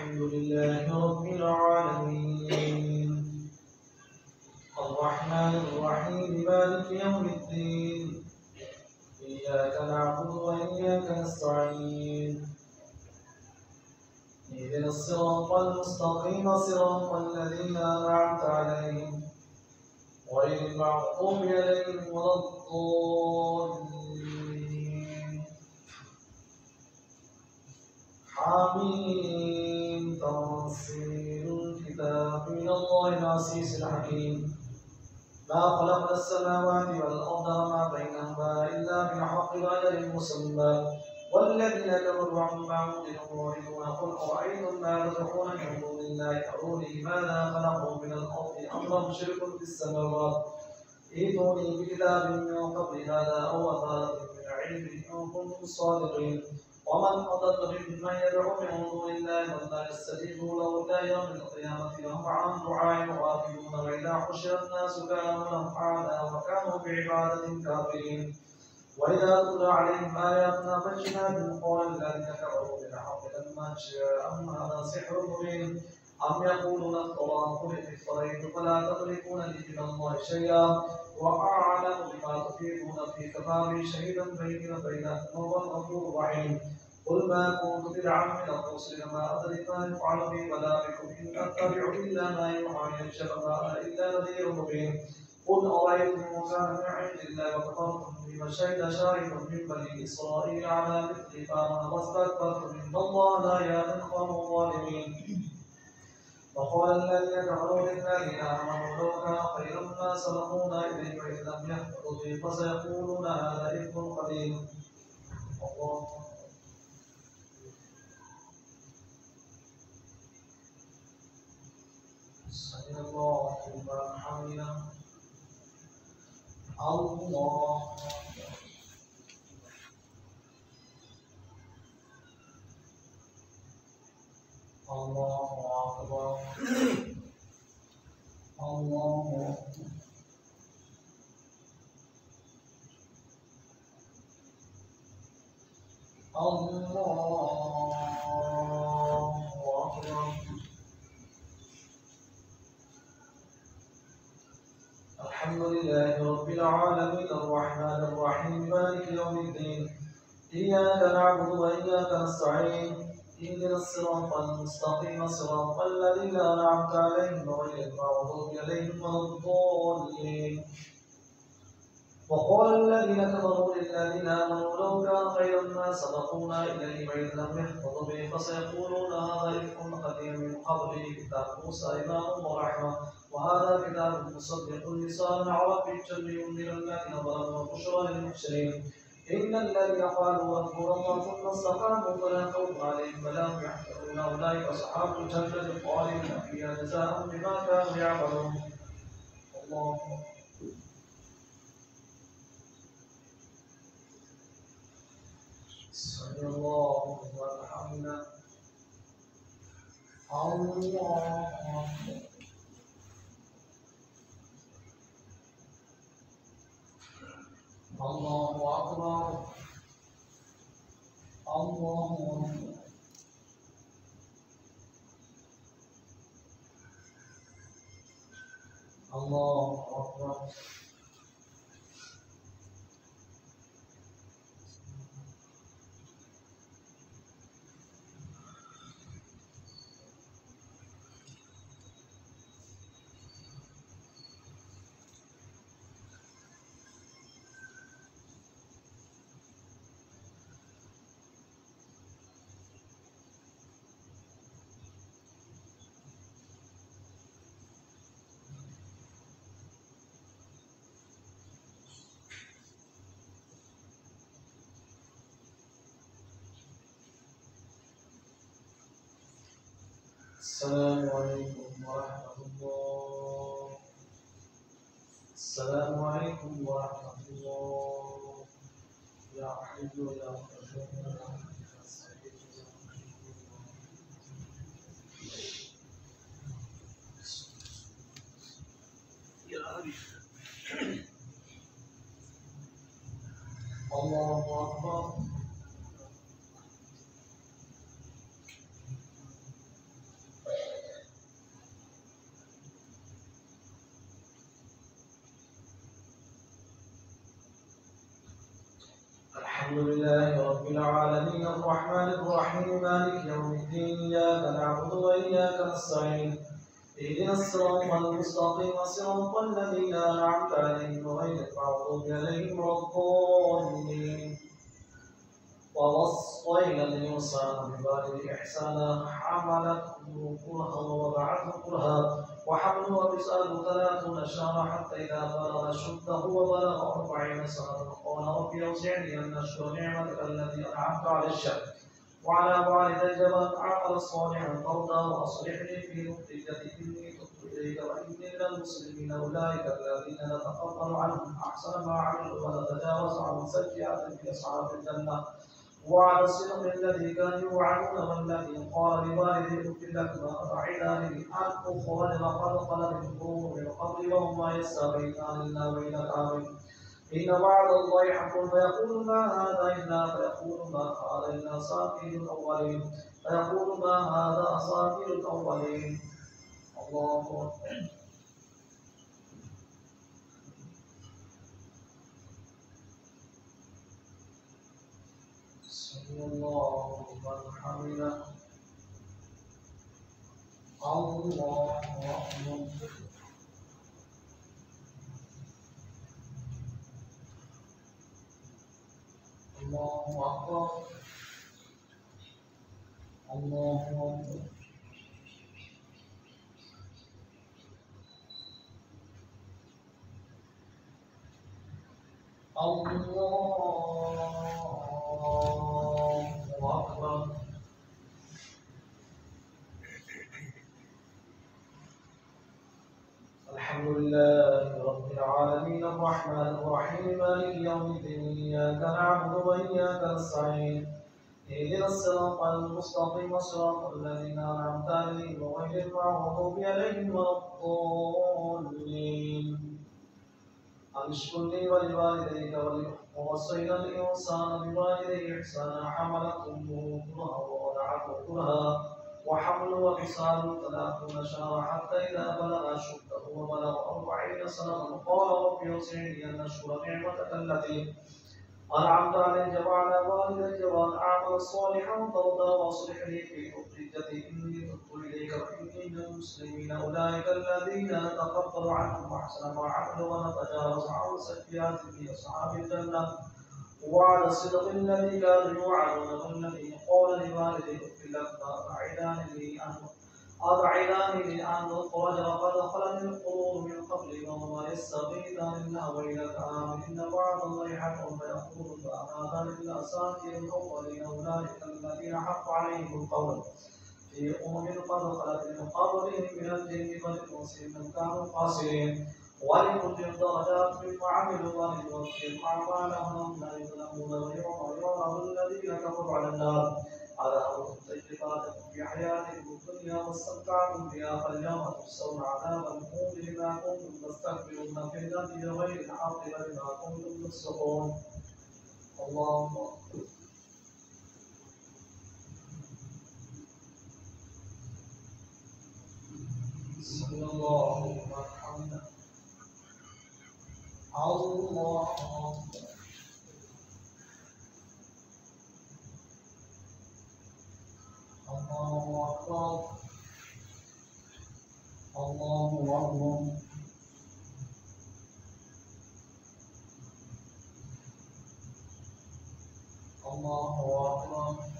الحمد لله رب العالمين الرحمن الرحيم مالك يوم الدين إياك نعبد وإياك نستعين اهدنا الصراط المستقيم صراط الذين أنعمت عليهم غير المغضوب عليهم ولا الضالين حميم تنزيل الكتاب من الله العزيز الحكيم ما خلقنا السماوات والأرض وما بينهما إلا بالحق وأجل مسمى والذين كفروا عما أنذروا معرضون قل أرأيتم ما تدعون من دون الله أروني ماذا خلقوا من الأرض أم لهم شرك في السماوات ائتوني بكتاب من قبل هذا أو أثارة من علم إن كنتم صادقين ومن أضل ممن يدعو من دون الله من لا يستجيب له إلى يوم القيامة وهم عن دعائهم غافلون وإذا حشر الناس كانوا لهم أعداء وكانوا بعبادة كافرين وإذا تتلى عليهم آياتنا بينات قال الذين كفروا بالحق لما جاءهم هذا سحر مبين أم يقولون افتراه قل إن افتريت فلا تملكون لي من الله شيئا وأعلم بما تفيضون فيه كفى بي شهيدا بيني وبينكم وهو الغفور الرحيم قل ما كنت بدعا من الرسل ما أدري ما يفعل بي ولا بكم إن أتبع إلا ما يوحى إلي وما أنا إلا نذير مبين قل أرأيتم إن كان من عند الله وكفرتم بما شهد شاهد من بني إسرائيل على مثلي فآمن واستكبرتم إن الله لا يهدي القوم الظالمين وقال الذين كفروا للذين آمنوا لو كان خيرا ما سبقونا إليه وإذ لم يهتدوا به فسيقولون هذا إفك قديم الله سمع الله لمن حمده الله الله أكبر الله أكبر الحمد لله رب العالمين الرحمن الرحيم مالك يوم الدين إياك نعبد وإياك نستعين اهدنا الصراط المستقيم صراط الذين أنعمت عليهم غير المغضوب عليهم ولا الضالين وقال الذين كفروا للذين آمنوا لو كان خيرا ما سبقونا إليه وإذ لم يهتدوا به فسيقولون هذا إفك قديم من قبله كتاب موسى إمام ورحمة وهذا كتاب مصدق لسانا عربي لينذر الذين ظلموا وبشرى للمحسنين إن الذين قالوا ربنا الله ثم استقاموا فلا خوف عليهم ولا هم يحزنون أولئك أصحاب الجنة خالدين فيها جزاء بما كانوا يعملون الله سمع الله لمن حمده الله الله أكبر الله الله أكبر السلام عليكم ورحمة الله السلام عليكم ورحمة الله يا حي يا قيوم الله أكبر الحمد لله رب العالمين الرحمن الرحيم مالك يوم الدين إياك نعبد وإياك نستعين اهدنا الصراط المستقيم صراط الذين أنعمت عليهم غير المغضوب عليهم ولا الضالين ووصينا الإنسان بوالده إحسانا حملته كرها ووضعته كرها وحمله وفصاله 30 شهرا حتى إذا بلغ أشده وبلغ 40 سنة قال رب أوزعني أن أشكر نعمتك التي أنعمت على الشر وعلى والدي وأن أعمل صالحا ترضى وأصلح لي في ذريتي إني تبت إليك وإني من المسلمين أولئك الذين نتقبل عنهم أحسن ما عملوا ونتجاوز عن سيئاتهم في أصحاب الجنة وعلى الصدق الذي كانوا يوعدون والذي قال لوالده اغفر لكما أبعدان لي أن أخرج لقد خلت القرون من قبل وهم لا يستغيثان إلا ويلك آمين إن وعد الله حق فيقول ما هذا إلا فيقول ما هذا إلا أساطير الأولين فيقول ما هذا أساطير الأولين الله أكبر سمع الله لمن حمده الله أكبر الله أكبر الله أكبر الله أكبر الحمد لله رب العالمين الرحمن الرحيم مالك يوم الدين إياك نعبد وإياك نستعين اهدنا الصراط المستقيم صراط الذين أنعمت عليهم غير المغضوب عليهم ولا الضالين أن اشكر لي ولوالديك ووصينا الإنسان بوالديه إحسانا حملته أمه كرها ووضعته كرها وحمله وفصاله 30 شهرا حتى إذا بلغ أشده وبلغ 40 سنة قال رب أوزعني أن أشكر نعمتك التي أنعمت علي وعلى والدي وأن أعمل صالحا ترضى وأصلح لي في ذريتي إني تبت إليك وإني من المسلمين أولئك الذين نتقبل عنهم أحسن ما عملوا ونتجاوز عن سيئاتهم في أصحاب الجنة وعلى الصدق الذي كانوا يوعدون والذي قال لوالديه اغفر لكما أبعداني لأن أخرج وقد خلت القرون من قبلي وهما يستغيثان إلا ويلك آمن إن وعد الله حق فيقول فأما إلا أساطير الأولين أولئك الذين حق عليهم القول في قد خلت من قبلهم من الجن والإنس إنهم كانوا خاسرين ولكل درجات مما عملوا وليوفيهم أعمالهم لا يظلمون ويوم يعرض الذين كفروا على النار عذاب طيبات في حياتهم الدنيا واستمتعتم بها فاليوم تجزون عذاب الهون بما كنتم تستكبرون في الأرض بغير الحق بما كنتم تفسقون الله أكبر سمع الله لمن حمده الله أكبر الله أكبر الله أكبر الله أكبر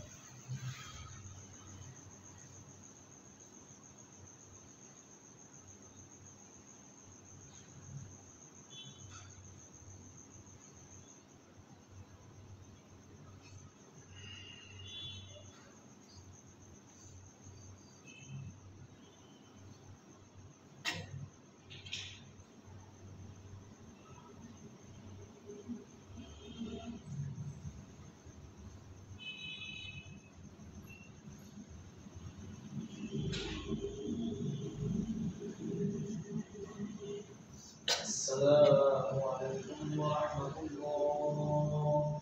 السلام عليكم ورحمة الله.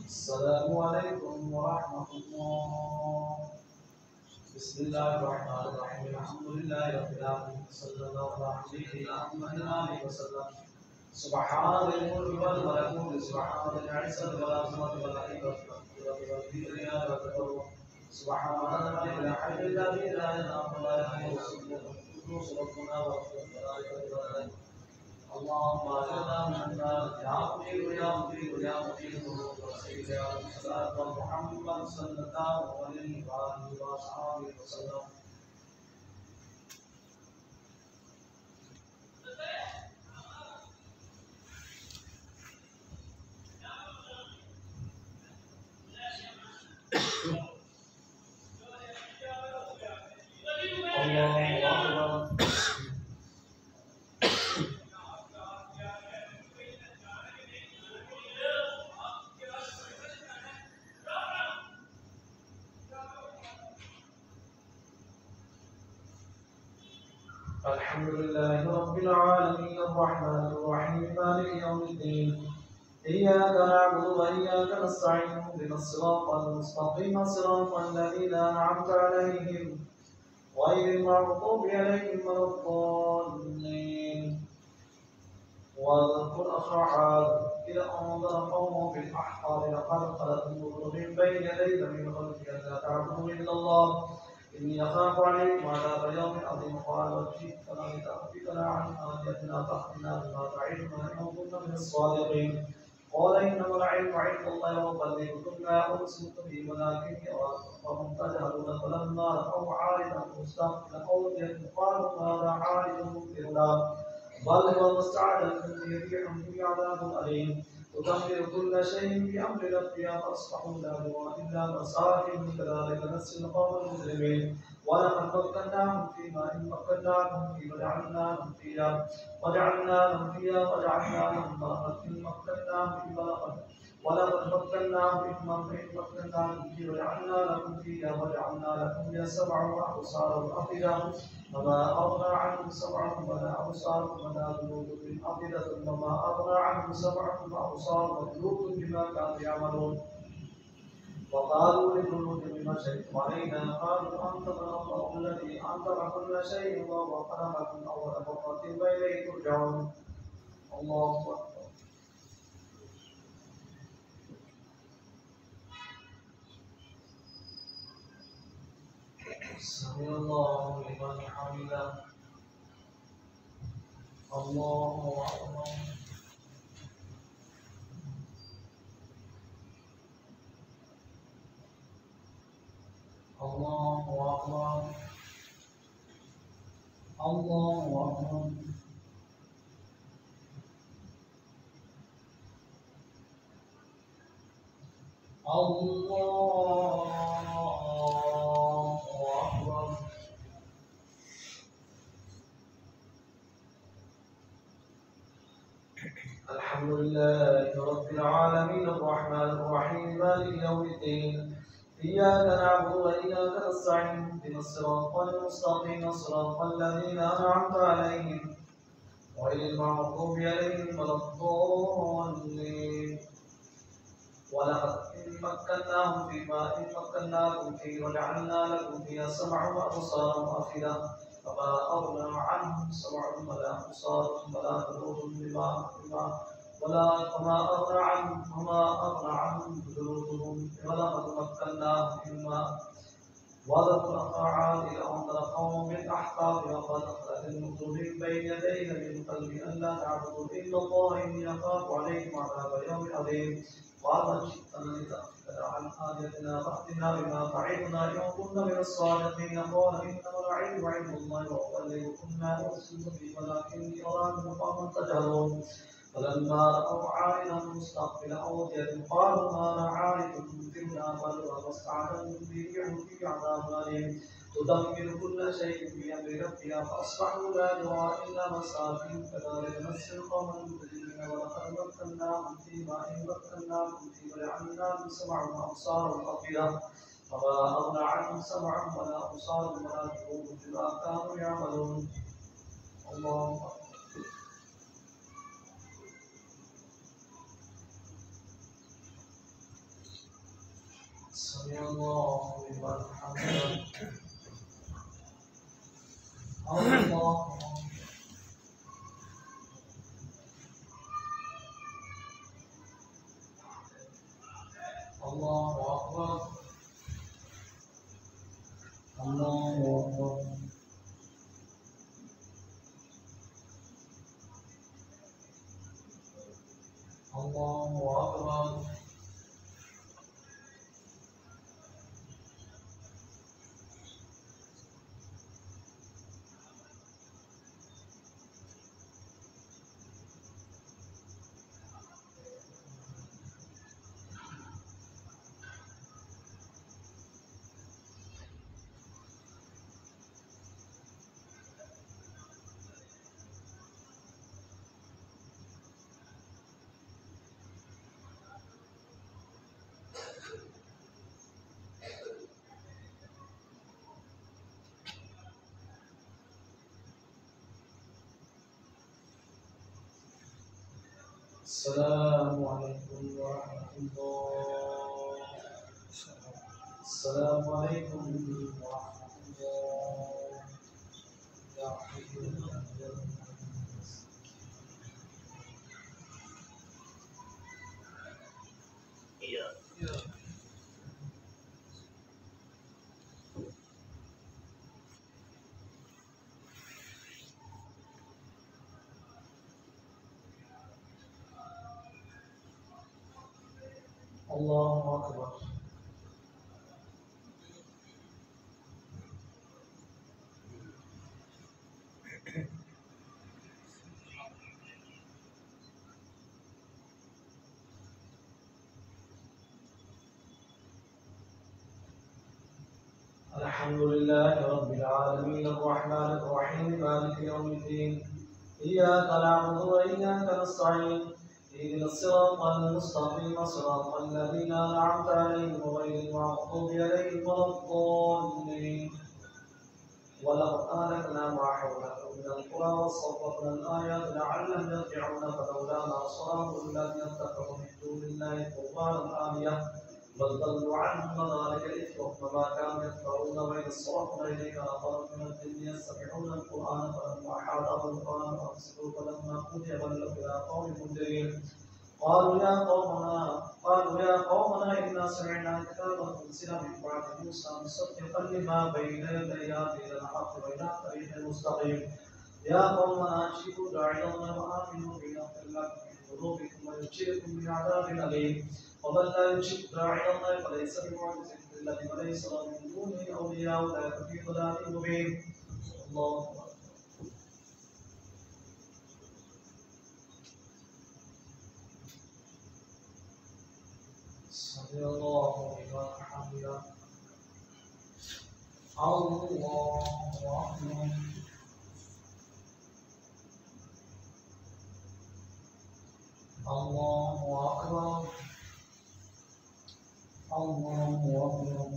السلام عليكم ورحمة الله. بسم الله الرحمن الرحيم الحمد لله رب العالمين صلى الله عليه وسلم. سبحان ذي الملك والملكوت سبحان ذي العزة والعظمة والهيبة والكبرياء والتكبر سبحان الملك الحي الذي لا ينام ولا يحيي سبحانه القدوس ربنا ورب الملائكة والملائكة اللهم اجعلنا من النار يا مجيب يا مجيب يا مجيب وسيدنا يا صلاة محمد صلى الله عليه وآله وصحبه وسلم. الحمد لله رب العالمين الرحمن الرحيم مالك يوم الدين إياك نعبد وإياك نستعين اهدنا الصراط المستقيم صراط الذين أنعمت عليهم غير المغضوب عليهم ولا الضالين. واذكر أخا عاد إذ أنذر قومه بالأحقاب لقد خلت النذر من بين يديك من خلفك ألا تعبدوا إلا الله إني أخاف عليكم عذاب يوم عظيم. قال وجئتنا لتأفكنا عن آلهتنا فأتنا بما تعدنا إن كنا من الصادقين. قال إنما العلم عند الله وأبلغكم ما أرسلت به ولكني أراكم قوما تجهلون. فلما رأوا عارضا مستقبل أوديتهم قالوا هذا عارض ممطرنا بل هو مستعجل به ريح فيه عذاب أليم تدمر كل شيء بأمر ربها فأصبحوا لا يرى إلا مساكنهم كذلك نجزي القوم المجرمين. ولقد مكناهم في ماء مكناهم فيه وجعلنا لهم فيها وجعلنا لهم بركة مكناهم في بركة ولقد مكناهم في مكناهم فيه وجعلنا لهم فيها سمعا وأبصارا وأفئدة وما أغنى عنهم سمعهم ولا أبصارهم ولا جلودهم من أفئدة وما أغنى عنهم سمعهم وأبصارهم وجلودهم بما كانوا يعملون. وقالوا لجلودهم لما شهدتم علينا قالوا أنطقنا الله الذي أنطق كل شيء وهو خلقكم أول مرة وإليه ترجعون. الله أكبر. سمع الله لمن حمده. الله أكبر. الله أكبر. الله أكبر. الله أكبر. الحمد لله رب العالمين الرحمن الرحيم مالك يوم الدين إياك نعبد وإياك نستعين اهدنا الصراط المستقيم صراط الذين أنعمت عليهم غير المغضوب عليهم ولا الضالين. ولقد مكناهم في ماء مكناكم فيه وجعلنا لكم فيها سمعا وأبصارا وأفئدة فما أغنى عنهم سمعهم ولا أبصارهم ولا جلودهم وما أغنى عنهم جلودهم. ولقد مكناهم في الماء. واذكر أخا عاد إذ أنذر قومه بالأحقاب وقد خلت النذر من بين يديه من قبل ألا تعبدوا إلا الله إني أخاف عليكم عذاب يوم عظيم. قال جئتنا لتأفكنا عن آلهتنا فأتنا بما تعدنا إن كنا من الصادقين. قال إنما العلم عند الله وأبلغكم ما أرسلت به ولكني أراكم قوما تجهلون. فلما رأوا عارضا مستقبل أوديتهم قالوا هذا عارض ممطرنا بل هو مستعجل به ريح فيه عذاب أليم تدمر كل شيء بأمر ربها فأصبحوا لا يرى إلا مساكنهم كذلك نجزي القوم المجرمين. ولقد مكناهم في ماء مكناكم فيه وجعلنا لهم سمعا وأبصارا وأفئدة فما أغنى عنهم سمعهم ولا أبصارهم ولا جلودهم بما كانوا يعملون. الله أكبر. سمع الله لمن حمده. الله السلام عليكم ورحمة الله. السلام عليكم ورحمة الله. يا حي يا قيوم. الله أكبر. الحمد لله رب العالمين الرحمن الرحيم مالك يوم الدين إياك نعبد وإياك نستعين اهدنا الصراط المستقيم صراط الذين أنعمت عليهم غير المغضوب عليهم ولا الضالين ولقد أهلكنا ما حولكم من القرى وصرفنا الآيات لعلهم يرجعون فلولا ما أصابهم الذين اتخذوا من دون الله قربانا آلهة بل ضلوا عنهم ذلك الإفك وما كانوا يفترون وإذ صرفنا إليك نفرا من الجن يستمعون القرآن فلما حاضروا القرآن أنصتوا فلما قضي ولوا إلى قوم منذرين قالوا يا قومنا إنا سمعنا كتابا أنزل من بعد موسى مصدقا لما بين يديه إلى الحق وإلى طريق مستقيم يا قومنا أجيبوا داعي الله وآمنوا بيغفر لكم من ذنوبكم ويجيركم من عذاب أليم ومن لا يجب داعي الله فليس بمعجز في الذي وليس له من دونه أولياء أولئك في ضلال مبين. الله أكبر. سمع الله لمن حمده. الله أكبر. الله أكبر.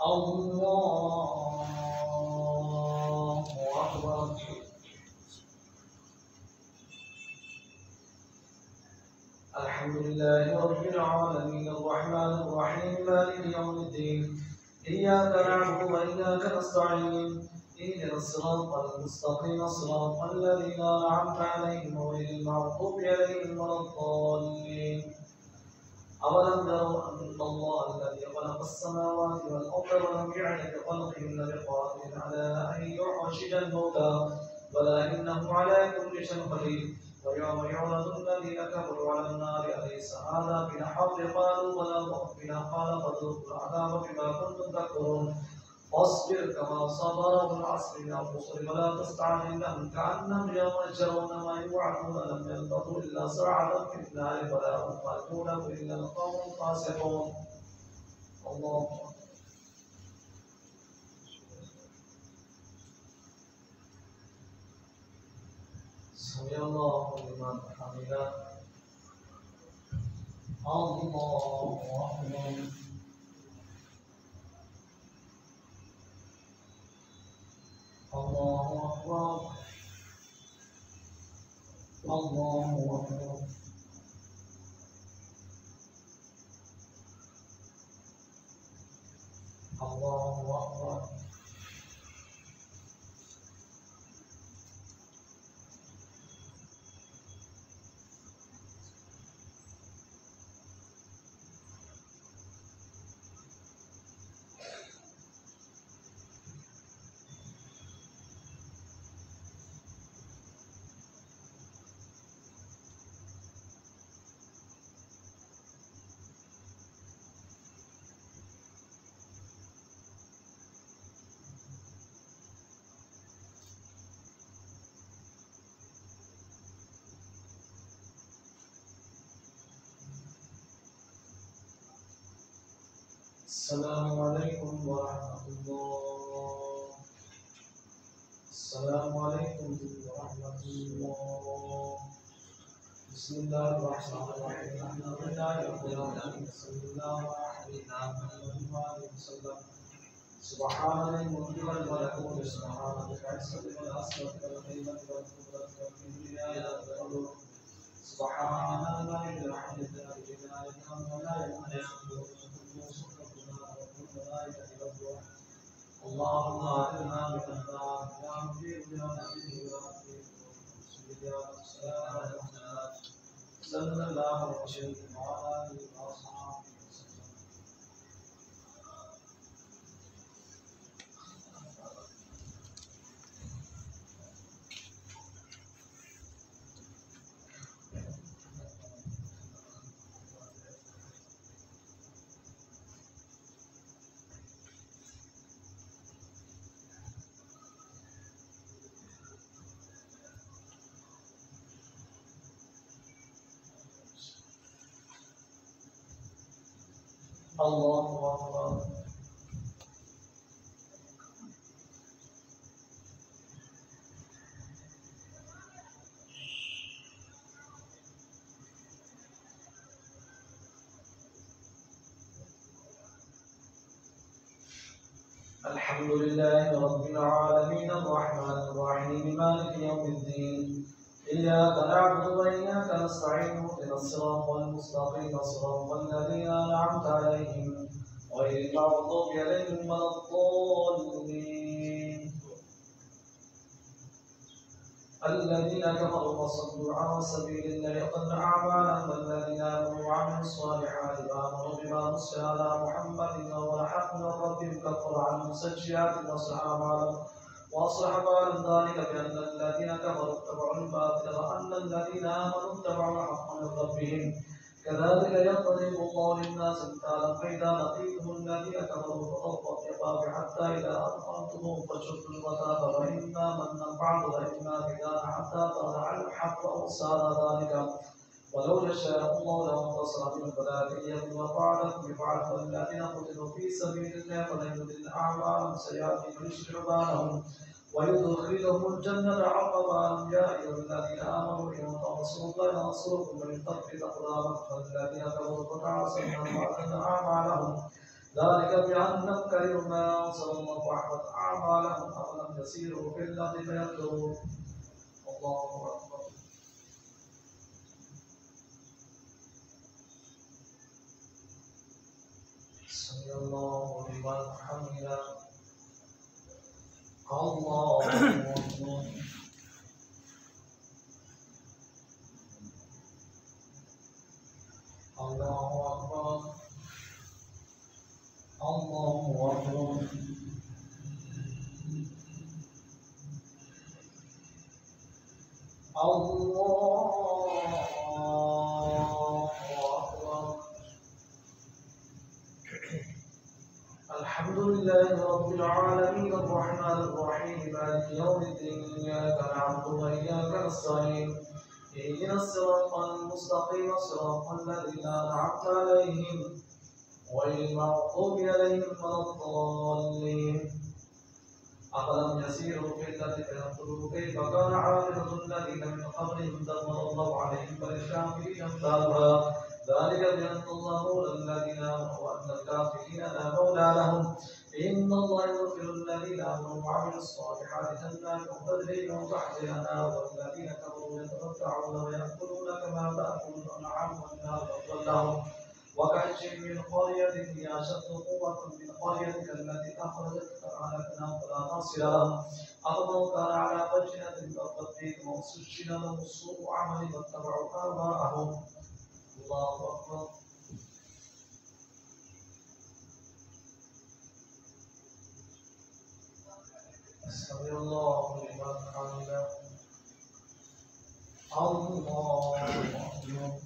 الله أكبر. الله أكبر. الحمد لله رب العالمين الرحمن الرحيم مالك يوم الدين إياك نعبد وإياك نستعين اهدنا الصراط المستقيم صراط الذين أنعمت عليهم غير المغضوب عليهم ولا الضالين أولم يروا أن الله الذي خلق السماوات والأرض ولم يعي بخلقهن بقادر على أن يعشج الموتى ولكنه على كل شيء قدير ويوم يعرض الذين كفروا على النار أليس هذا بالحق قالوا بلى وربنا قال فذوقوا العذاب بما كنتم تكفرون فاصبر كما صبر أولو العزم من الرسل ولا تستعجل لهم كأنهم يوم يجرون ما يوعدون لم يلبثوا إلا ساعة في النار ولا هم خالدون إلا القوم الفاسقون. الله أكبر. سمع الله لمن حمده. الله أكبر. الله أكبر. الله أكبر. الله أكبر. السلام عليكم ورحمة الله. السلام عليكم ورحمة الله. بسم الله الرحمن الرحيم الحمد لله رب العالمين صلى الله عليه وسلم سبحان الملك والملكوت سبحان العزة والعصمة والهيبة والقدرة والكبرياء والعلو سبحان الملك الحي الذي لا ينام ولا ينام اللهم اعطنا من النار يا مجيب يا مجيب يا مجيب صلى الله عليه وسلم وعلى اله واصحابه الله اكبر. الحمد لله رب العالمين الرحمن الرحيم مالك يوم الدين إياك نعبد وإياك نستعين اهدنا الصراط المستقيم صراط الذين أنعمت عليهم غير المغضوب عليهم ولا الضالين الذين كفروا وصدوا عن سبيل الله يضل أعمالهم والذين آمنوا وعملوا الصالحات وآمنوا بما نزل على محمد وهو الحق من ربهم كفر عنهم سيئاتهم وأصلح بالهم ذلك بأن الذين كفروا اتبعوا الباطل وأن الذين آمنوا اتبعوا الحق من ربهم كذلك يضرب الله للناس امثالا فإذا لقيتم الذين كفروا فضرب الرقاب حتى إذا أثخنتموهم فشدوا الوثاق فإما منا بعد وإما فداء حتى تضع الحق أوصال ذلك ولو يشاء الله لانتصر منهم ولكن يبلو بعضكم ببعض والذين قتلوا في سبيل الله فلن يضل أعمالهم سيأتيهم يشبع بالهم ويدخلهم الجنة عرفها يا أيها الذين آمنوا إن تنصروا الله ينصركم ويثبت أقدامكم فالذين كفروا فتعصوا أعمالهم ذلك بأنهم كرهوا ما أنزل الله وأحبط أعمالهم أفلم يسيروا في الأرض فينظروا الله أكبر. سمع الله لمن حمده الله أكبر. الله أكبر. الله أكبر. الله أكبر. الحمد لله رب العالمين الرحمن الرحيم مالك يوم الدين إياك نعبد وإياك نستعين اهدنا الصراط المستقيم صراط الذين أنعمت عليهم غير المغضوب عليهم ولا الضالين أفلم يسيروا في الأرض فينظروا كيف كان عاقبة الذين من قبلهم دمر الله عليهم وللكافرين أمثالها ذلك بأن الله مولى الذين آمنوا وأن الكافرين لا مولى لهم إن الله يدخل الذين آمنوا وعملوا الصالحات جنات تجري من تحتها الأنهار والذين كفروا يتمتعون ويأكلون كما تأكل الأنعام والنار مثوى لهم وكأي من قرية هي أشد قوة من قريتك التي أخرجتك فأهلكناهم فلا ناصر لهم أفمن كان على بينة من ربه وسجل له سوء عمل واتبعوا أهواءهم الله أكبر. سمع الله لمن حمده الله أكبر.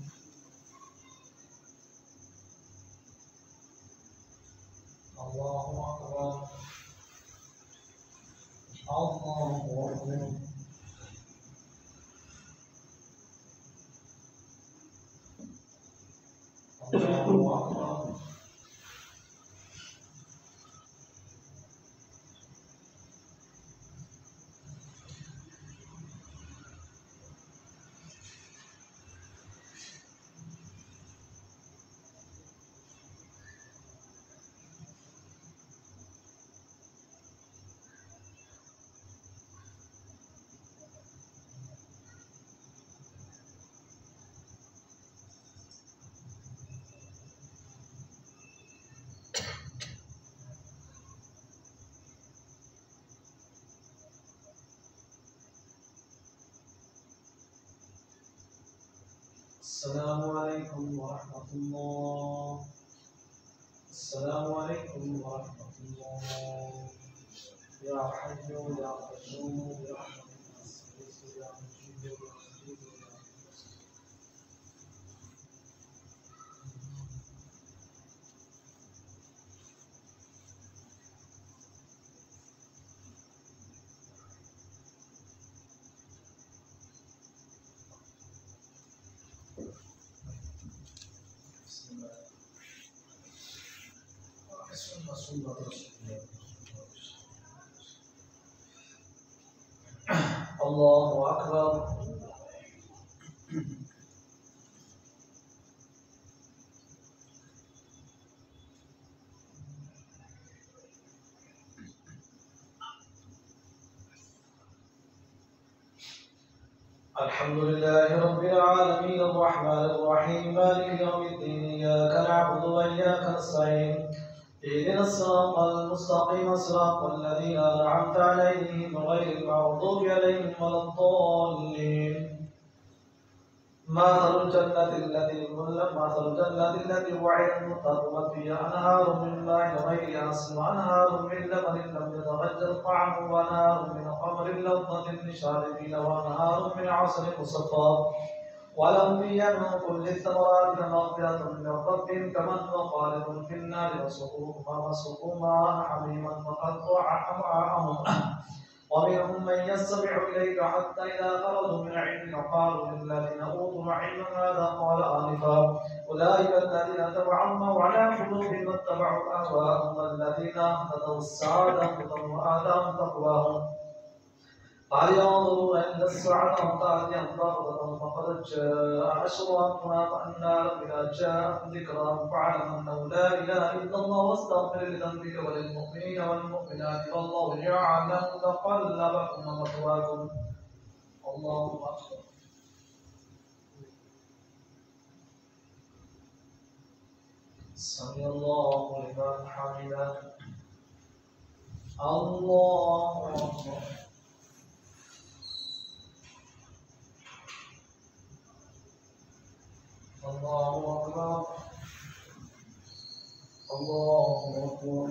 الله أكبر. الله أكبر. الله أكبر. السلام عليكم ورحمة الله. السلام عليكم ورحمة الله. يا حي يا قيوم برحمتك نستغيث يا مجيب يا مجيب يا بسم الله. بسم الله. الله أكبر. الحمد لله رب العالمين الرحمن الرحيم مالك يوم الدين إياك نعبد وإياك نستعين اهدنا الصراط المستقيم صراط الذين أنعمت عليهم غير المغضوب عليهم ولا الضالين. مثل الجنة التي وعد المتقون فيها أنهار من ماء غير آسن وأنهار من لبن لم يتغير طعمه وأنهار من خمر لذة للشاربين وأنهار من عسل مصفى ولهم فيها من كل الثمرات مغفرة من ربهم كمن هو خالد في النار وسقوا ماء حميما فقطع أمعاءهم ومنهم من يستمع إليك حتى إذا خرجوا من عندك قالوا للذين أوتوا العلم ماذا قال آنفا أولئك الذين تبع الله على قلوبهم واتبعوا أهواءهم الذين اهتدوا السعادة هدى وآتاهم تقواهم هل ينظرون إلا الساعة أن تأتيهم بغتة فقد جاء أشراطها فأنى لهم إذا جاءهم ذكرهم فاعلم أنه لا إله إلا الله واستغفر لذنبك وللمؤمنين والمؤمنات والله يعلم تقلبكم ومثواكم. الله أكبر. سمع الله لمن حمده. الله أكبر. الله أكبر. الله أكبر.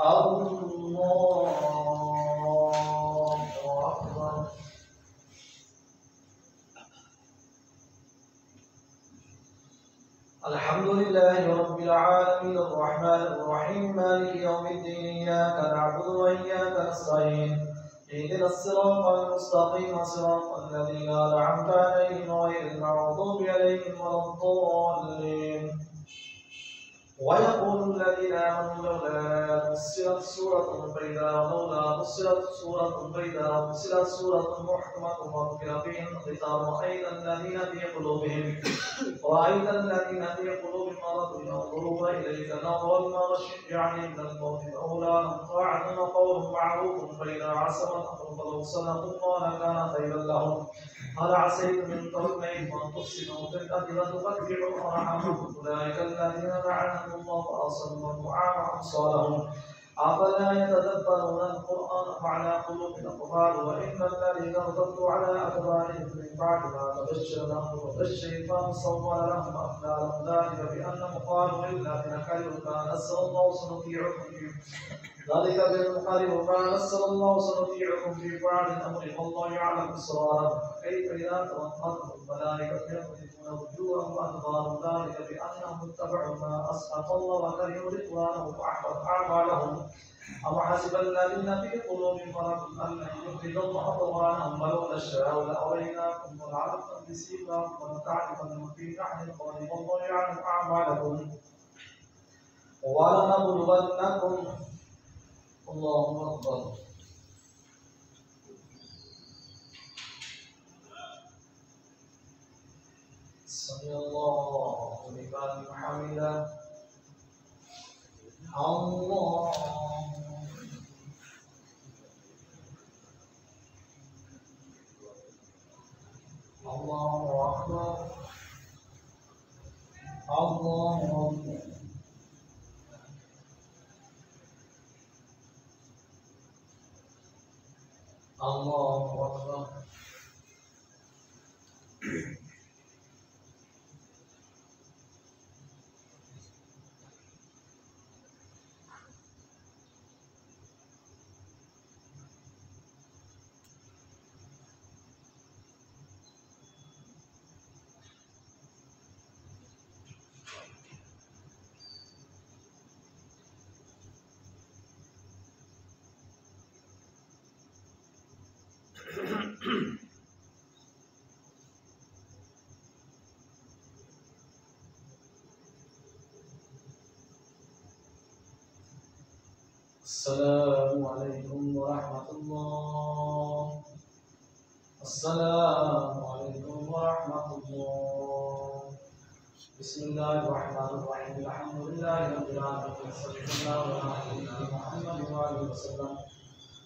الله أكبر. الحمد لله رب العالمين الرحمن الرحيم مالك يوم الدين إياك نعبد وإياك نستعين اهدنا الصراط المستقيم صراط الذين أنعمت عليهم غير المغضوب عليهم ولا الضالين. ويقول الذين آمنوا لولا نزلت سورة محكمة وذكر فيها القتال رأيت الذين في قلوبهم مرض ينظرون إليك نظر المغشي يعني من الموت فأولى لهم طاعة وقول معروف فإذا عصم الأمر فلو صدقوا الله لكان خيرا لهم. هل عسيتم من توليتم أن تفسدوا في الأرض وتقطعوا أرحامكم أولئك الذين لعنهم الله فأصمهم وأعمى أبصارهم أفلا يتدبرون القرآن فعلى قلوب أقفال وإن الذين ارتدوا على أدبارهم من بعد ما تبشرناهم الشيطان سول لهم أمثالهم ذلك بأنهم قالوا للذين كرهوا ما نزل الله سنطيعكم في بعض الأمر والله يعلم إسرارهم كيف إذا توقتهم الملائكة يضربون وجوههم وأدبارهم ذلك بأنهم اتبعوا ما أسخط الله وكرهوا رضوانه فأحبط أعمالهم. أم حسب الذين في قلوبهم مرض أن يخرج الله أضغانهم ولو نشاء لأريناكم ولعرفتم بسيماهم ولتعرفنهم في لحن القول والله يعلم أعمالكم ولنبلونكم. الله أكبر. سمع الله لمن حمده. الله أكبر. الله أكبر. الله أكبر. السلام عليكم ورحمة الله. السلام عليكم ورحمة الله. بسم الله الرحمن الرحيم. الحمد لله رب العالمين. صلى الله على محمد وآله وسلم.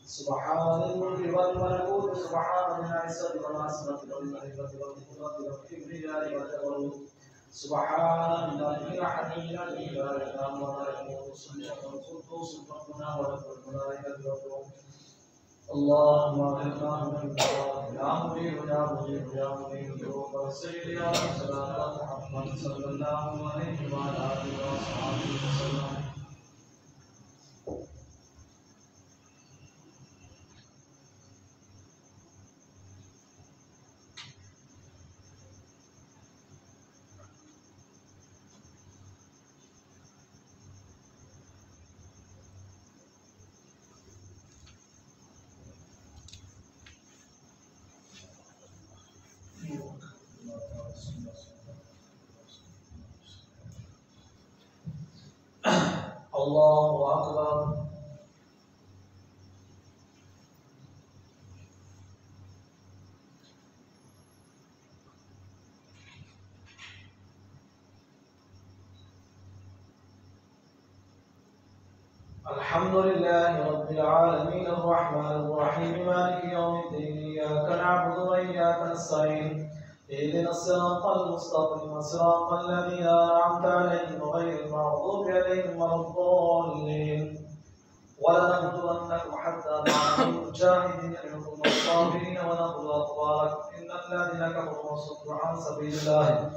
سبحان الملك والملكوت، سبحان ذي العزة والعظمة والملكة والقدرة والكبرياء والجبروت، سبحان الملك الحكيم الذي لا إله ولا يموت سبحانه القدوس ربنا ورب الملائكة والروح. اللهم اغفر من يا مجيب يا مجيب يا مجيب وسيد يا صلاة محمد صلى الله عليه وعلى آله وصحبه وسلم. الله أكبر. الحمد لله رب العالمين الرحمن الرحيم مالك يوم الدين إياك نعبد وإياك نستعين اهدنا الصراط المستقيم صراط الذين أنعمت عليهم غير المغضوب عليهم ولا الضالين. ولنبلونكم حتى نعلم المجاهدين منكم والصابرين ونبلو أخباركم إن الذين كفروا وصدوا عن سبيل الله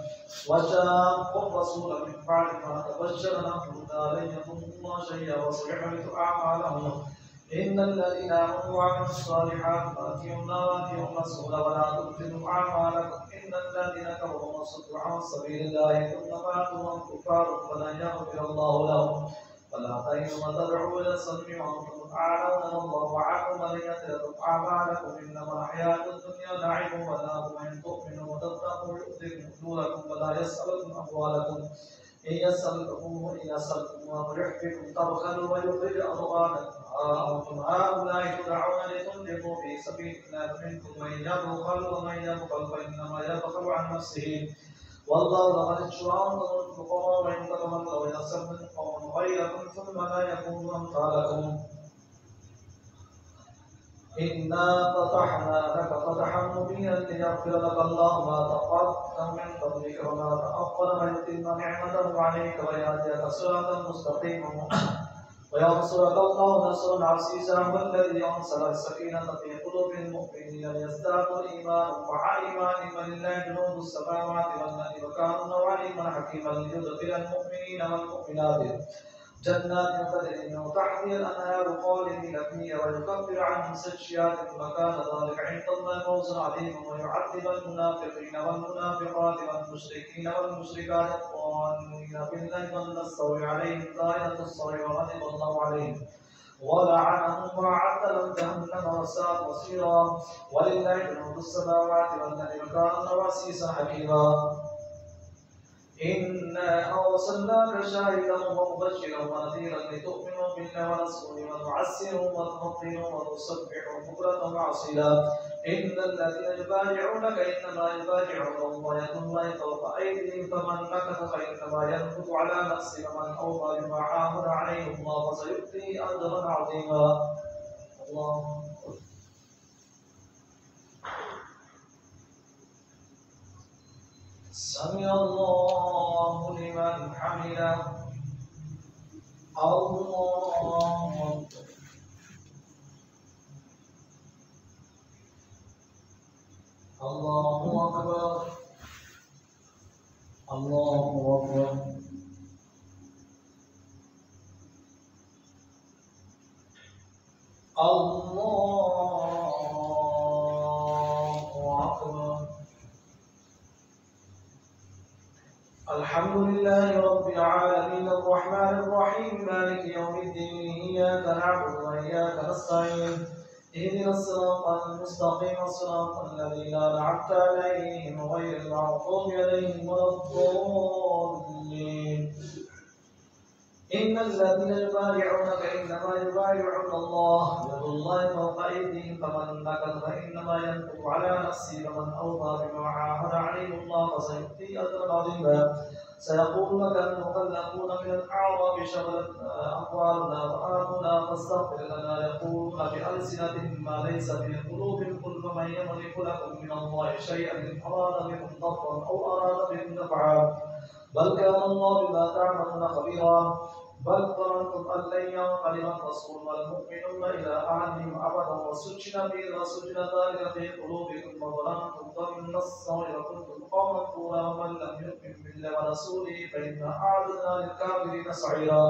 وجاءوا الرسول من بعد ما تبشر لهم لن يضروا الله شيئا وسيحبط أعمالهم. إن الذين آمنوا وعملوا الصالحات فأتيهم الله وأتيهم الرسول ولا تبطلوا أعمالكم إن الذين كفروا وصدوا عن سبيل الله ثم ماتوا وهم كفار فلن يغفر الله لهم. فلا تهنوا وتدعوا إلى السلم وأنتم تعلمون والله عنكم ولن يتركم أعمالكم إنما الحياة الدنيا لعب ولهو إن تؤمنوا وتتقوا يؤتكم أجوركم ولا يسألكم أموالكم إن يسألكم يحفكم تبخلوا ويخرج أضغانكم أنتم هؤلاء تدعون لتنفقوا في سبيل الله منكم من يبخل ومن يبخل فإنما يبخل عن نفسه والله لقد اشترى الفقراء وإن تتولوا يستبدل قوما غيركم ثم لا يكونوا أمثالكم. إنا فتحنا لك فتحا مبينا ليغفر لك الله ما تقدم من قبلك وما تأخر ويتم نعمته عليك ويهديك صراطا مستقيما وينصرك الله نصرا عزيزا والذي أنزل السكينة في قلوب المؤمنين ليزدادوا إيمانا مع إيمانهم ولله جنود السماوات والأرض وكان الله عليما حكيما ليدخل المؤمنين والمؤمنات جنات تجري من تحتها الأنهار خالدين فيها ويكفر عنهم سيئاتهم وكان ذلك عند الله فوزا عظيما ويعذب المنافقين والمنافقات والمشركين والمشركات الظانين بالله ظن السوء عليهم دائرة السوء وغضب الله عليهم ولعنهم وأعد لهم جهنم وساءت مصيرا ولله جنود السماوات والأرض وكان الله عزيزا حكيما. إنا أرسلناك شاهدا ومبشرا ونذيرا لتؤمنوا بالله ورسوله وتعزروه وتفضلوه وتسبحوه بكرة وأصيلا. إن الذين يبايعونك إنما يبايعون الله يد الله فوق أيديهم فمن نكث فإنما ينكث على نفسه ومن أوفى بما عاهد عليه الله فسيؤتيه أجرا عظيما. الله سمع الله لمن حمده. الله الله أكبر الله أكبر الله أكبر. الحمد لله رب العالمين الرحمن الرحيم مالك يوم الدين إياك نعبد وإياك نستعين اهدنا الصراط المستقيم صراط الذين أنعمت عليهم غير المغضوب عليهم ولا الضالين. إن الذين يبايعونك إنما يبايعون الله يد الله فوق أيديهم فمن نكث فإنما ينكث على نفسه ومن أوفى بما عاهد عليه الله فسيؤتيه أجرا عظيما. سيقول لك المخلفون من الأعراب شغلتنا أموالنا وآتنا فاستغفر لنا يقولون بألسنتهم ما ليس في قلوبهم قل فمن يملك لكم من الله شيئا إن أراد بكم ضرا أو أراد بكم نفعا بل كان الله بما تعملون خبيرا. بل ظننتم أن لن ينقلب الرسول والمؤمنون إلى أهلهم أبدا وسجن ذلك في قلوبكم وظننتم ظن السوء وكنتم قوما طولا ومن لم يؤمن بالله ورسوله فإنا أعتدنا للكافرين سعيرا.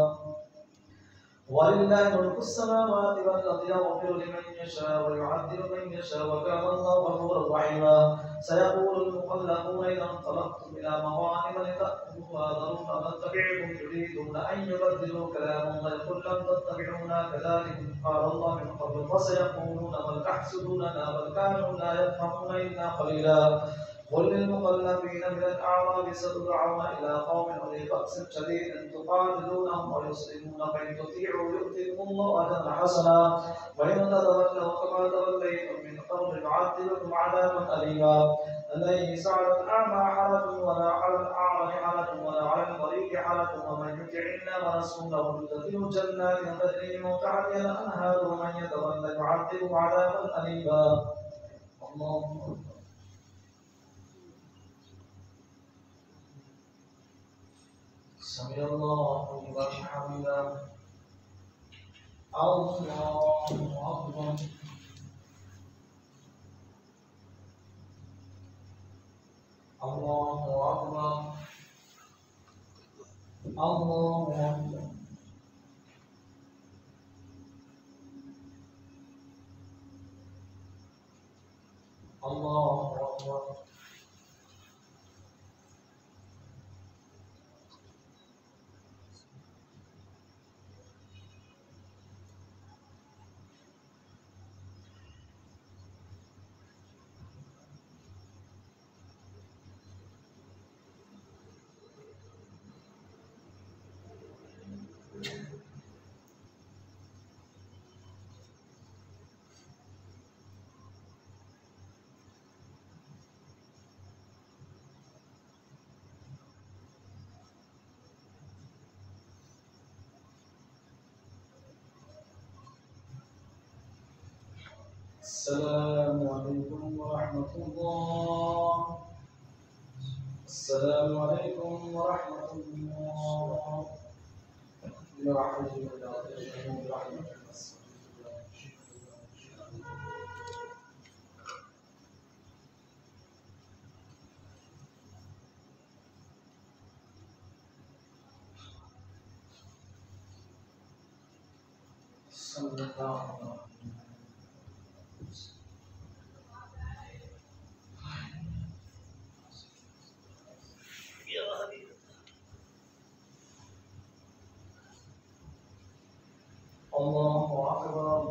ولله ملك السماوات والأرض يغفر لمن يشاء ويعذب من يشاء وكان الله غفورا رحيما. سيقول المخلفون إذا انطلقتم إلى مغانم لتأخذوها ذرونا نتبعكم يريدون أن يبدلوا كلام الله قل لن تتبعونا كذلك قال الله من قبل فسيقولون بل تحسدوننا بل كانوا لا يفهمون إلا قليلا. قل للمخلفين من الأعراب ستدعون إلى قوم أولي بأس شديد تقاتلونهم ويسلمون فإن تطيعوا يؤتكم الله أجرا حسنا وإن تتولوا كما توليتم من قبل يعذبكم عذابا أليما. ليس على الأعمى حرج ولا على الأعرج حرج ولا على المريض حرج ومن يطع الله ورسوله يدخله جنات تجري من تحتها الأنهار ومن يتولى يعذبه عذابا أليما. الله أكبر. سمع الله لمن حمده. الله أكبر. الله أكبر. الله أكبر. الله أكبر. السلام عليكم ورحمة الله. السلام عليكم ورحمة الله. برحمة الله برحمة الله. صلى الله عليه وسلم. الله أكبر.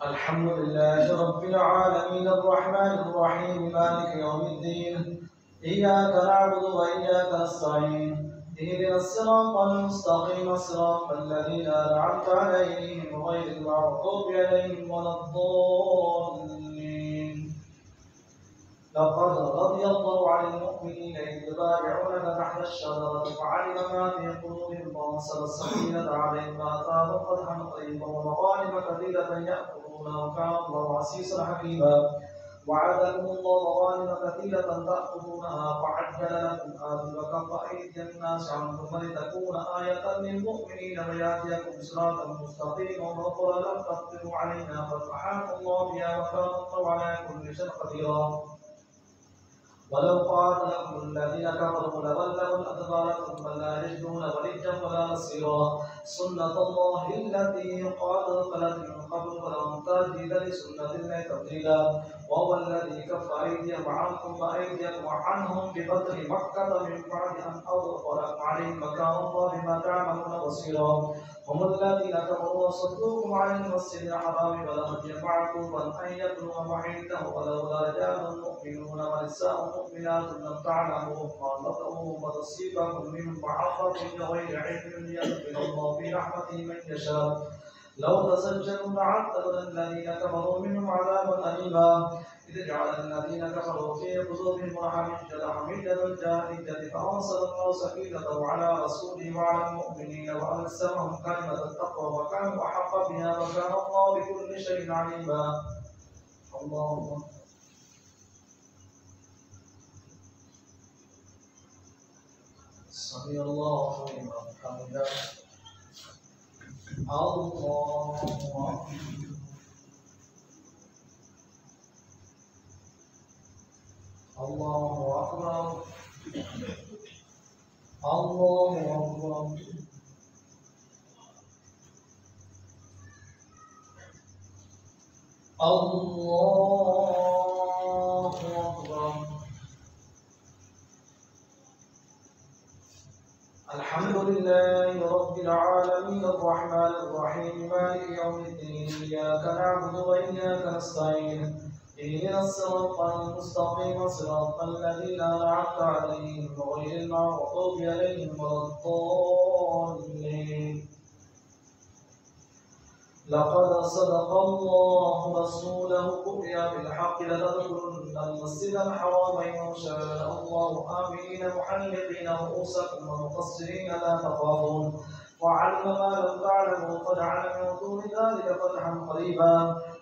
الحمد لله رب العالمين الرحمن الرحيم مالك يوم الدين إياك نعبد وإياك نستعين اهدنا الصراط المستقيم صراط الذين أنعمت عليهم غير المغضوب عليهم ولا الضالين. لقد رضي الله عن المؤمنين إذ يبايعونك تحت الشجرة فعلم ما في قلوبهم وأنزل السكينة عليهم وآتاهم فتحا قريبا ومغانم كثيرة يأخذونها وكان الله عزيزا حكيما. وعدكم الله مغانم كثيرة تأخذونها فعجل لكم آخركم وأيدي الناس عنكم ولتكون آية للمؤمنين ويأتيكم صراطا مستقيما وأخرى لم تقدروا عليها قد أحاط الله بها وكان الله على كل شيء قديرا. ولو قاتلكم الذين كفروا لولوا الأدبار ثم لا يجدون وليا ولا نصيرا سنة الله التي قد خلت من قبل ولن تجد لسنة الله تبديلا وهو الذي كف أيديهم عنكم وأيديكم عنهم بفتح مكة من بعد أن أظهركم عليهم وكان الله بما تعملون بصيرا. هم الذين كفروا وصدوكم عن المسجد الحرام والهدي معكوفا أن يبلغ محيطه ولولا رجال مؤمنون ونساء مؤمنات لم تعلموهم أن تطؤوهم وتصيبكم منهم معرة بغير علم ليدخل الله في رحمته من يشاء. لو تزجروا لعذبنا الذين كفروا منهم عذابا أليما إذ جعل الذين كفروا في قلوبهم حمية الجاهلية فأنزل الله سكينته على رسوله وعلى المؤمنين وألزمهم كلمة التقوى وكانوا أحق بها وكان الله بكل شيء عليما. اللهم سمع الله لمن حمده. الله أكبر. الله أكبر. الله أكبر. الله أكبر. الحمد لله رب العالمين الرحمن الرحيم مالك يوم الدين إياك نعبد وإياك نستعين اهدنا الصراط المستقيم صراط الذين أنعمت عليهم غير المغضوب عليهم ولا الضالين. لقد صدق الله رسوله الرؤيا بالحق لتدخلن المسجد الحرام إن شاء الله آمنين محلقين رؤوسكم ومقصرين لا تخافون وعلم ما لم تعلموا فجعل من دون ذلك فتحا قريبا.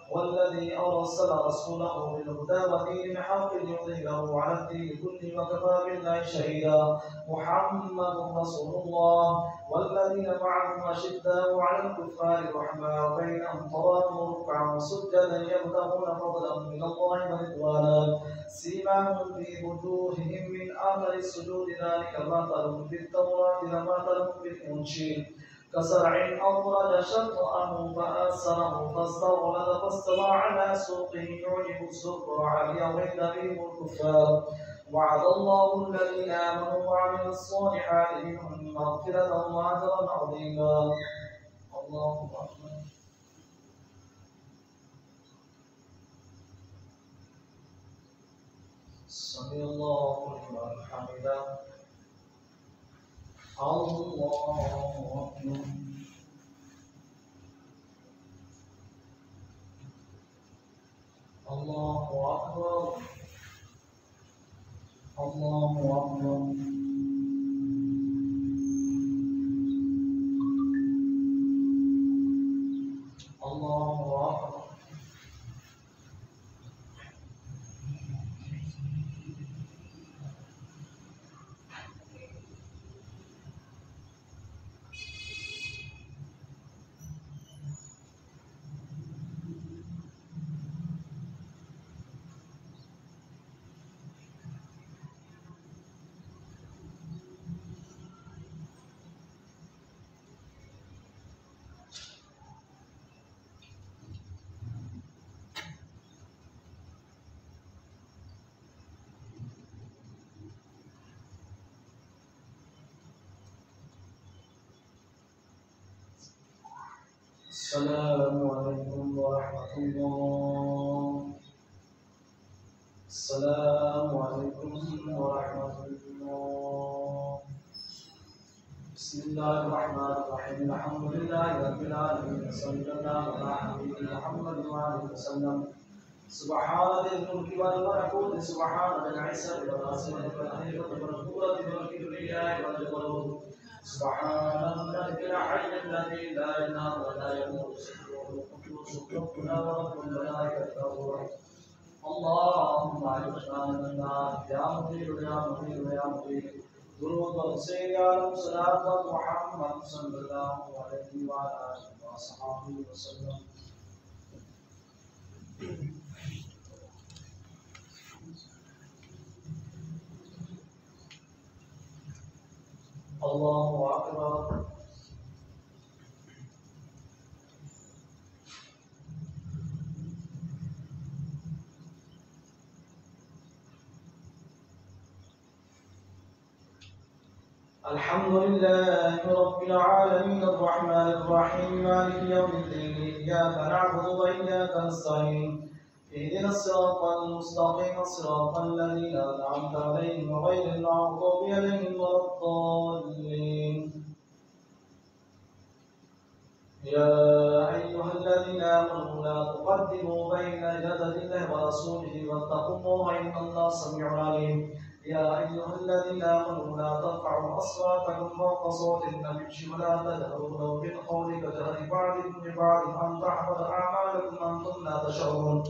والذي أرسل رسوله بالهدى ودين الحق ليظهره على الدين كله وكفى بالله شهيدا. محمد رسول الله والذين معه أشداء على الكفار رحماء بينهم تراهم ركعا سجدا يبتغون فضلا من الله ورضوانا سيماهم في وجوههم من آثار السجود ذلك مثلهم في التوراة ومثلهم في الإنجيل كزرع أخرج شطأه فآزره فاستغلظ فاستوى على سوقه يعجب الزرع ليغيظ بهم الكفار. وعد الله الذين آمنوا وعملوا الصالحات منهم مغفرة وأجرا عظيما. الله أكبر. سمع الله لمن حمده. الله أكبر. الله أكبر. الله أكبر. الله أكبر. السلام عليكم ورحمة الله. السلام عليكم ورحمة الله. بسم الله الرحمن الرحيم الحمد لله رب العالمين صلى الله على حبيبنا محمد وآله وسلم. سبحان ذي الملك والملكوت سبحان ذي العزة والعظمة والهيبة والقوة والكبرياء والجبروت سبحان الملك الحي الذي لا ينام ولا يموت سبحانه القدوس ربنا ورب الملائكة والروح اللهم اجعلنا من النار يا مقيت يا مقيت يا مقيت درود والسير على صلاة محمد صلى الله عليه وعلى آله وصحبه وسلم. الله أكبر. الحمد لله رب العالمين الرحمن الرحيم مالك يوم الدين إياك نعبد وإياك نستعين اهدنا الصراط المستقيم صراط الذين أنعمت عليهم غير المغضوب عليهم ولا الضالين. يا أيها الذين آمنوا لا تقدموا بين يدي الله ورسوله واتقوا الله إن الله سميع عليم. يا أيها الذين آمنوا لا ترفعوا أصواتكم فوق صوت النبي ولا تجهروا له بالقول كجهر بعضكم لبعض أن تحبط أعمالكم وأنتم لا تشعرون.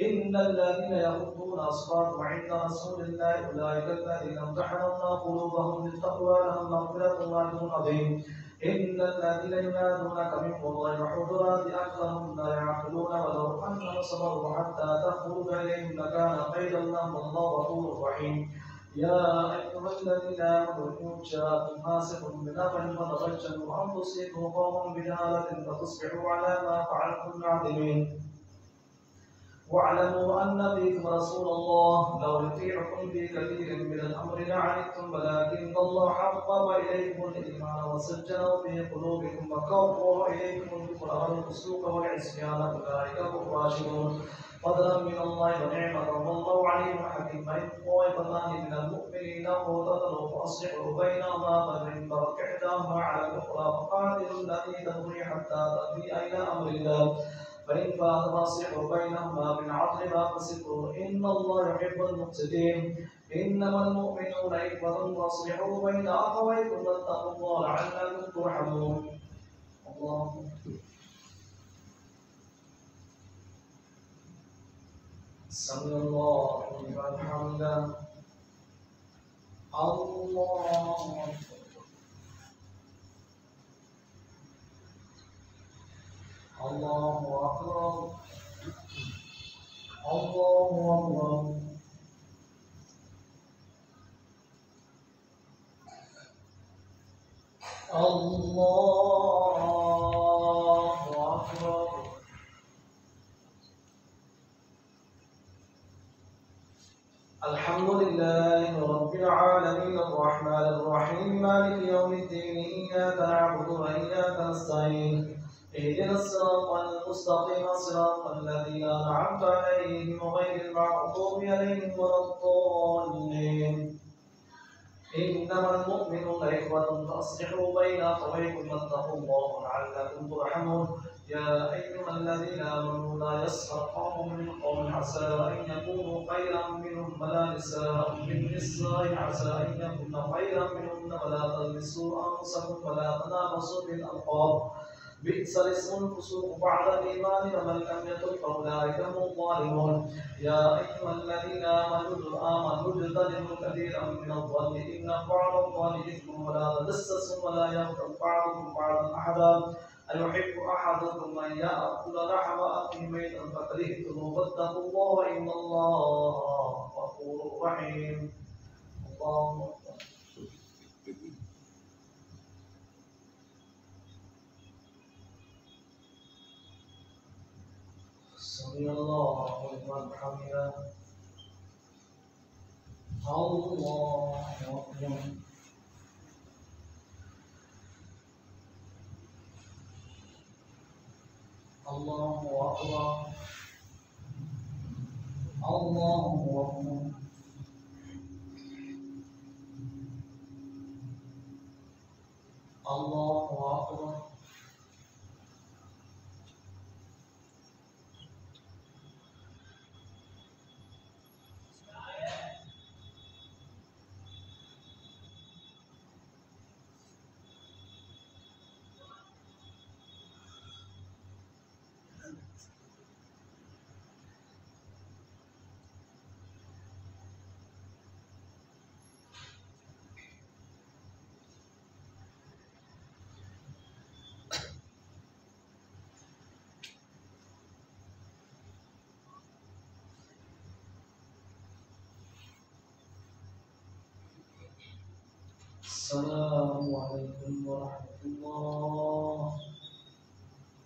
إن الذين يغضون أصواتهم عند رسول الله أولئك الذين امتحن الله قلوبهم للتقوى لهم مغفرة وأجر عظيم. إن الذين ينادونك من وراء الحجرات أكثرهم لا يعقلون ولو أنهم صبروا حتى تخرج إليهم لكان خيرا لهم والله غفور رحيم. يا أيها الذين آمنوا إن جاءكم فاسق بنبأ فتبينوا أن تصيبوا قوما بجهالة فتصبحوا على ما فعلتم نادمين. واعلموا أن فيكم رسول الله لو يطيعكم في كثير من الأمر لعنتم ولكن الله حبب إليكم الإيمان وسجنه في قلوبكم وكره إليكم الكفر والفسوق والعصيان أولئك هم الراشدون. فضلا من الله ونعمة والله عليم حكيم. فإن طائفتان من المؤمنين اقتتلوا فأصلحوا بينهما فإن بغت إحداهما على الأخرى فقاتلوا التي تبغي حتى تأتي إلى أمر الله فإن فات فأصلحوا بينهما بالعدل واقسطوا إن الله يحب المقسطين. إنما المؤمنون إخوة فأصلحوا بين أخويكم واتقوا الله لعلكم ترحمون. الله سمع الله لمن حمده. الله الله أكبر. الله أكبر. الله أكبر. الحمد لله رب العالمين الرحمن الرحيم مالك يوم الدين إياك نعبد وإياك نستعين اهدنا الصراط المستقيم صراط الذين أنعمت عليهم غير المغضوب عليهم ولا الضالين. إنما المؤمنون إخوة فأصلحوا بين أخويكم واتقوا الله لعلكم ترحمون. يا أيها الذين آمنوا لا يسخر قوم من قوم عسى أن يكونوا خيرا منهم ولا نساء من نساء عسى أن يكون خيرا منهن ولا تلبسوا أنفسكم ولا تنابزوا بالألقاب بئس الاسم الفسوق بعد الإيمان ومن لم يتب فأولئك هم الظالمون. يا أيها الذين آمنوا اجتنبوا كثيرا من الظن إن بعض الظن إثم ولا تجسسوا ولا يغتب بعضكم بعضا أحدا أيحب أحدكم أن يأكل لحم أخيه ميتا فكرهتموه فاتقوا الله إن الله غفور رحيم. الله سمع الله لمن حمده. الله أكبر. الله أكبر. الله أكبر. الله أكبر. السلام عليكم ورحمة الله.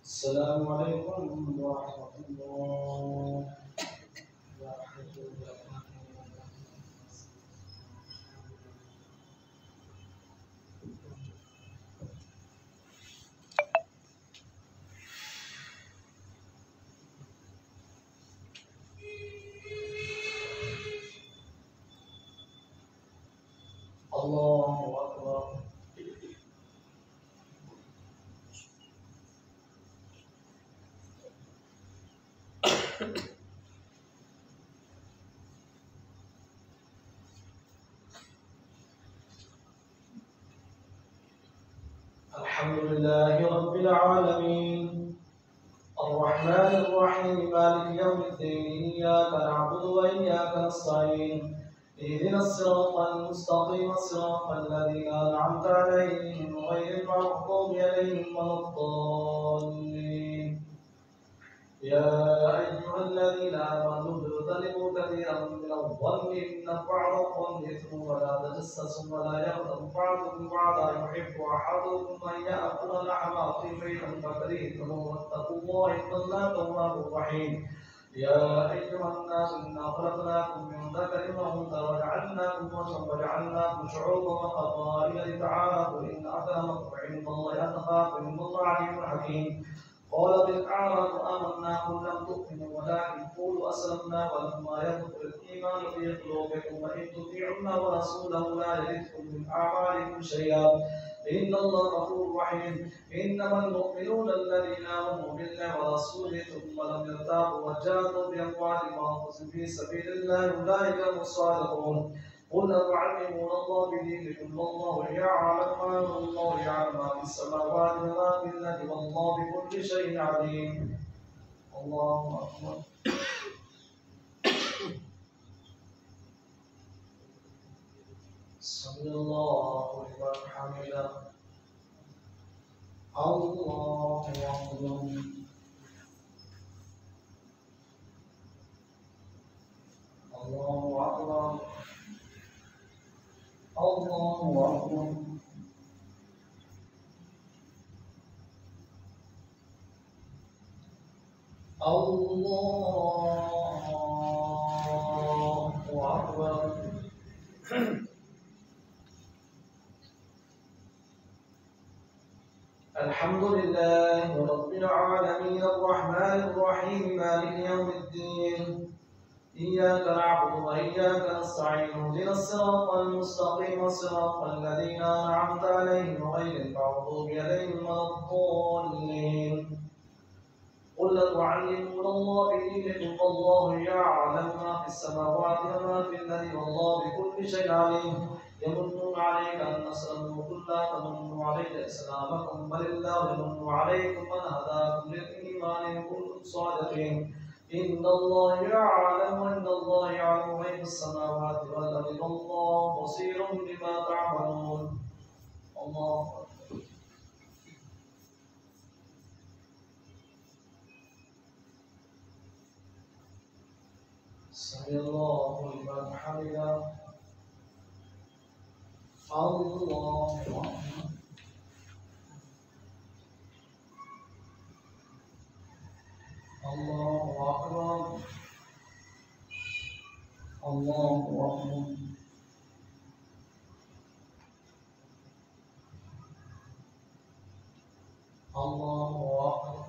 السلام عليكم ورحمة الله. الله أكبر. الحمد لله رب العالمين الرحمن الرحيم مالك يوم الدين إياك نعبد وإياك نستعين اهدنا الصراط المستقيم صراط الذين أنعمت عليهم غير المغضوب عليهم ولا الضالين. يا أيها الذين آمنوا اجتنبوا كثيرا من الظن إن بعض الظن إثم ولا تجسسوا ولا يغتب بعضكم بعضا يحب أحدكم أن يأكل لحم أخيه ميتا فكرهتموه واتقوا الله إن الله تواب رحيم. يا أيها الناس إنا خلقناكم من ذكر وأنثى وجعلناكم شعوبا وقبائل لتعارفوا إن أكرمكم عند الله أتقاكم إن الله عليم حكيم. قالت الأعراب آمنا قل لم تؤمنوا ولكن قولوا أسلمنا ولما يدخل الإيمان في قلوبكم وإن تطيعوا الله ورسوله لا يلدكم من أعمالكم شيئا إن الله غفور رحيم. إنما المؤمنون الذين آمنوا بالله ورسوله ثم لم يرتابوا وجاهدوا بأموالهم وأنفسهم في سبيل الله أولئك هم الصادقون. قل أتعلمون الله بدينكم والله يعلم ما في السماوات وما في الأرض والله بكل شيء عليم. الله أكبر. سمع الله لمن حمده. الله أكبر. الله أكبر. الله أكبر. الله أكبر. الحمد لله رب العالمين الرحمن الرحيم مالك يوم الدين إياك نعبد وإياك نستعين اهدنا الصراط المستقيم صراط الذين أنعمت عليهم غير المغضوب عليهم ولا الضالين. قل أتعلمون الله بدينكم والله يعلم ما في السماوات وما في الأرض والله بكل شيء عليم. يمنون عليك أن أسلموا قل لا تمنوا علي إسلامكم بل الله يمن عليكم أن هداكم للإيمان إن كنتم صادقين. إن الله يعلم وإن الله يعلم غيب السماوات والأرض والله بصير بما تعملون. الله أكبر. سمع الله لمن حمده. الله أكبر. الله أكبر. الله أكبر. الله أكبر.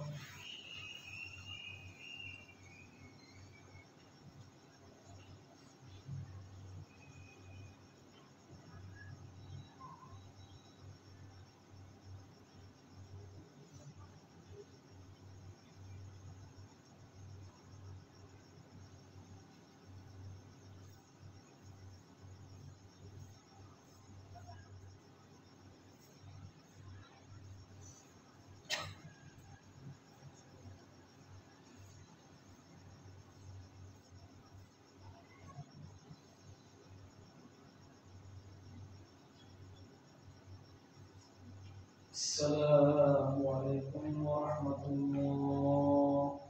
السلام عليكم ورحمة الله.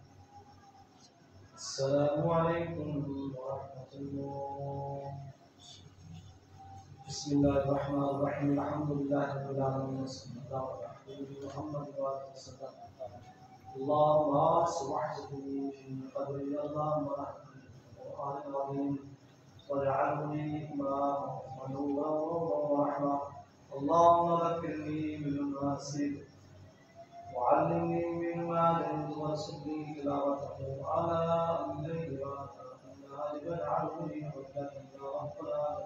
السلام عليكم ورحمة الله. بسم الله الرحمن الرحيم الحمد لله رب العالمين وصلى الله على حبيبنا محمد وآله وسلم اللهم سبحانه في قدري اللهم اهدني القرآن العظيم واجعلني إماما ونورا ورحمة اللهم ذكرني مما نسيت وعلمني مما جهلت وارزقني تلاوته آناء الليل وآناء النهار واجعله لي حجة يا رب العالمين